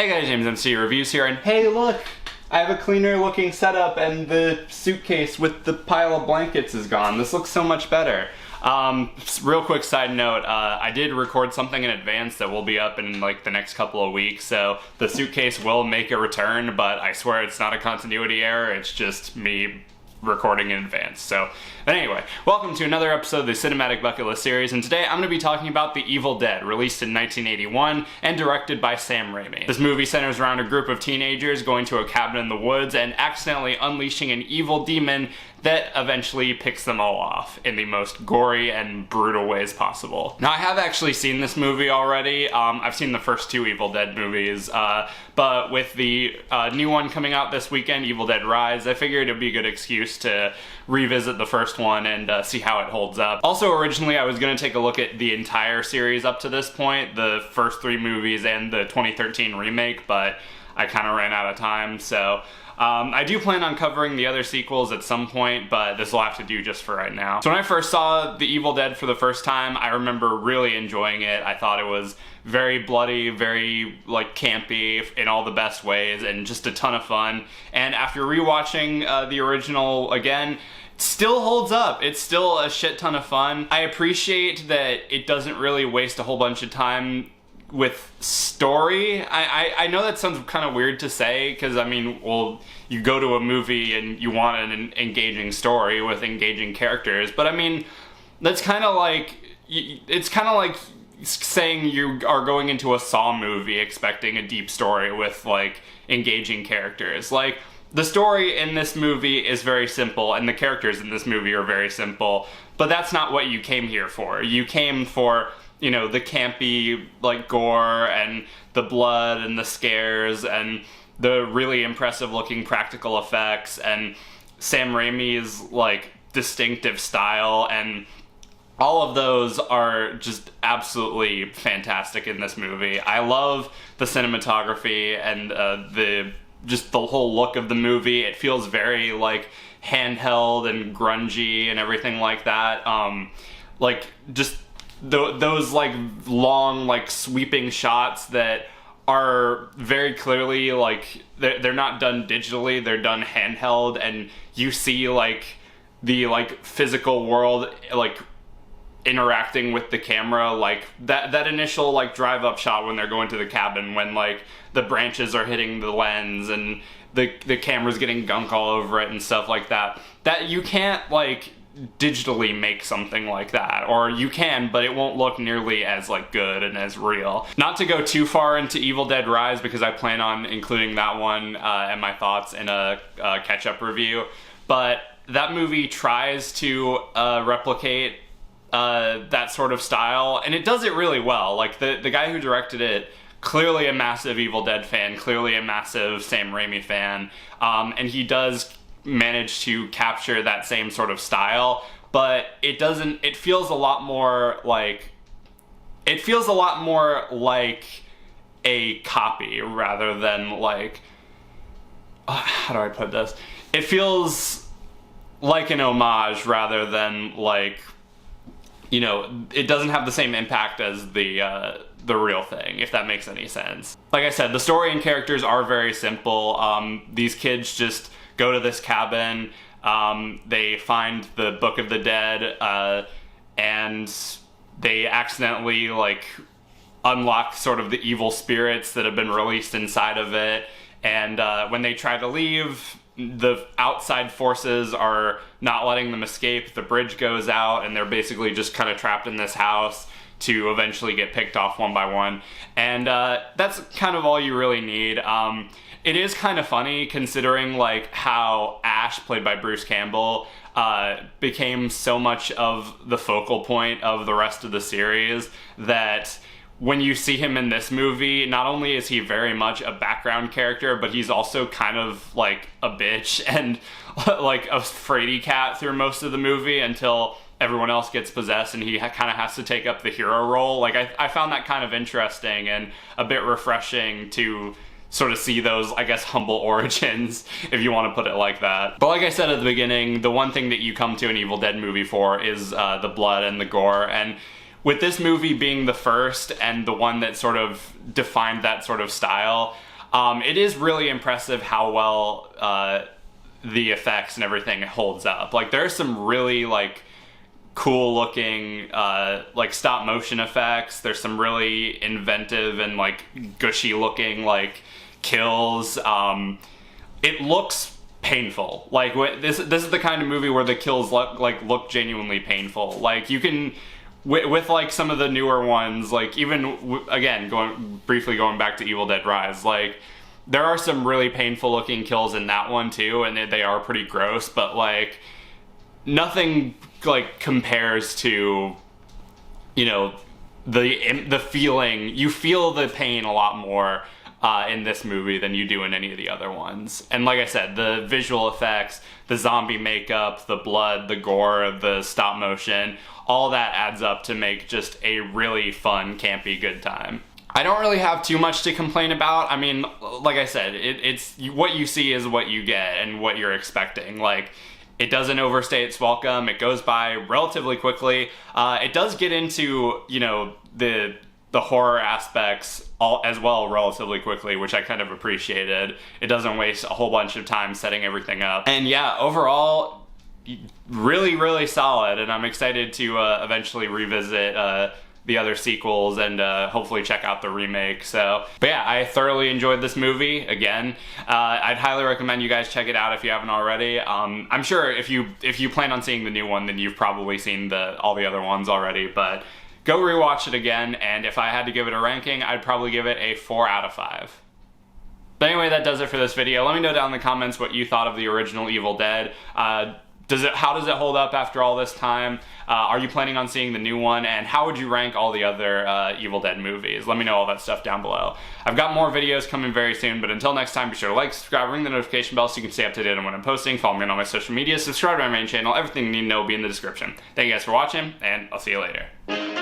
Hey guys, JamesMCD Reviews here, and hey look! I have a cleaner looking setup and the suitcase with the pile of blankets is gone. This looks so much better. Real quick side note, I did record something in advance that will be up in like the next couple of weeks, so the suitcase will make a return, but I swear it's not a continuity error, it's just me recording in advance. So anyway, welcome to another episode of the Cinematic Bucket List series, and today I'm going to be talking about The Evil Dead, released in 1981 and directed by Sam Raimi. This movie centers around a group of teenagers going to a cabin in the woods and accidentally unleashing an evil demon that eventually picks them all off in the most gory and brutal ways possible. Now, I have actually seen this movie already. I've seen the first two Evil Dead movies, but with the new one coming out this weekend, Evil Dead Rise, I figured it'd be a good excuse to revisit the first one and see how it holds up. Also, originally I was going to take a look at the entire series up to this point, the first three movies and the 2013 remake, but I kind of ran out of time, so I do plan on covering the other sequels at some point, but this will have to do just for right now. So when I first saw The Evil Dead for the first time, I remember really enjoying it. I thought it was very bloody, very like campy in all the best ways, and just a ton of fun. And after rewatching the original again, it still holds up. It's still a shit ton of fun. I appreciate that it doesn't really waste a whole bunch of time with story. I know that sounds kind of weird to say, because I mean, well, you go to a movie and you want an engaging story with engaging characters, but I mean, that's kind of like, it's kind of like saying you are going into a Saw movie expecting a deep story with like engaging characters. Like, the story in this movie is very simple and the characters in this movie are very simple, but that's not what you came here for. You came for, you know, the campy, like, gore and the blood and the scares and the really impressive looking practical effects and Sam Raimi's, like, distinctive style, and all of those are just absolutely fantastic in this movie. I love the cinematography and just the whole look of the movie. It feels very, like, handheld and grungy and everything like that. Like, just those like long, like, sweeping shots that are very clearly like they're not done digitally, they're done handheld, and you see like the like physical world like interacting with the camera, like that initial like drive up shot when they're going to the cabin, when like the branches are hitting the lens and the camera's getting gunk all over it and stuff like that. That you can't like digitally make something like that, or you can, but it won't look nearly as like good and as real. Not to go too far into Evil Dead Rise, because I plan on including that one and my thoughts in a catch-up review, but that movie tries to replicate that sort of style, and it does it really well. Like, the guy who directed it, clearly a massive Evil Dead fan, clearly a massive Sam Raimi fan, and he does manage to capture that same sort of style, but it feels a lot more like a copy rather than like, how do I put this? It feels like an homage rather than like, you know, it doesn't have the same impact as the real thing, if that makes any sense. Like I said, the story and characters are very simple. These kids just go to this cabin, they find the Book of the Dead, and they accidentally like unlock sort of the evil spirits that have been released inside of it, and when they try to leave, the outside forces are not letting them escape. The bridge goes out and they're basically just kind of trapped in this house to eventually get picked off one by one, and that's kind of all you really need. It is kind of funny considering like how Ash, played by Bruce Campbell, became so much of the focal point of the rest of the series, that when you see him in this movie, not only is he very much a background character, but he's also kind of like a bitch and like a fraidy cat through most of the movie until everyone else gets possessed and he kind of has to take up the hero role. Like, I found that kind of interesting and a bit refreshing to sort of see those, I guess, humble origins, if you want to put it like that. But like I said at the beginning, the one thing that you come to an Evil Dead movie for is the blood and the gore, and with this movie being the first and the one that sort of defined that sort of style, it is really impressive how well the effects and everything holds up. Like, there's some really, like, cool looking like stop motion effects. There's some really inventive and like gushy looking like kills. It looks painful. Like, this is the kind of movie where the kills look genuinely painful. Like, you can with like some of the newer ones, like even again briefly going back to Evil Dead Rise, like there are some really painful looking kills in that one too, and they are pretty gross, but like nothing like compares to, you know, the feeling. You feel the pain a lot more in this movie than you do in any of the other ones. And like I said, the visual effects, the zombie makeup, the blood, the gore, the stop motion, all that adds up to make just a really fun, campy, good time. I don't really have too much to complain about. I mean, like I said, it's what you see is what you get and what you're expecting. Like, it doesn't overstay its welcome. It goes by relatively quickly. It does get into, you know, the horror aspects as well relatively quickly, which I kind of appreciated. It doesn't waste a whole bunch of time setting everything up. And yeah, overall, really, really solid. And I'm excited to eventually revisit the other sequels and hopefully check out the remake. So, but yeah, I thoroughly enjoyed this movie. Again, I'd highly recommend you guys check it out if you haven't already. I'm sure if you plan on seeing the new one, then you've probably seen all the other ones already, but go rewatch it again, and if I had to give it a ranking, I'd probably give it a 4 out of 5. But anyway, that does it for this video. Let me know down in the comments what you thought of the original Evil Dead. How does it hold up after all this time? Are you planning on seeing the new one? And how would you rank all the other Evil Dead movies? Let me know all that stuff down below. I've got more videos coming very soon, but until next time, be sure to like, subscribe, ring the notification bell so you can stay up to date on when I'm posting. Follow me on all my social media, subscribe to my main channel. Everything you need to know will be in the description. Thank you guys for watching, and I'll see you later.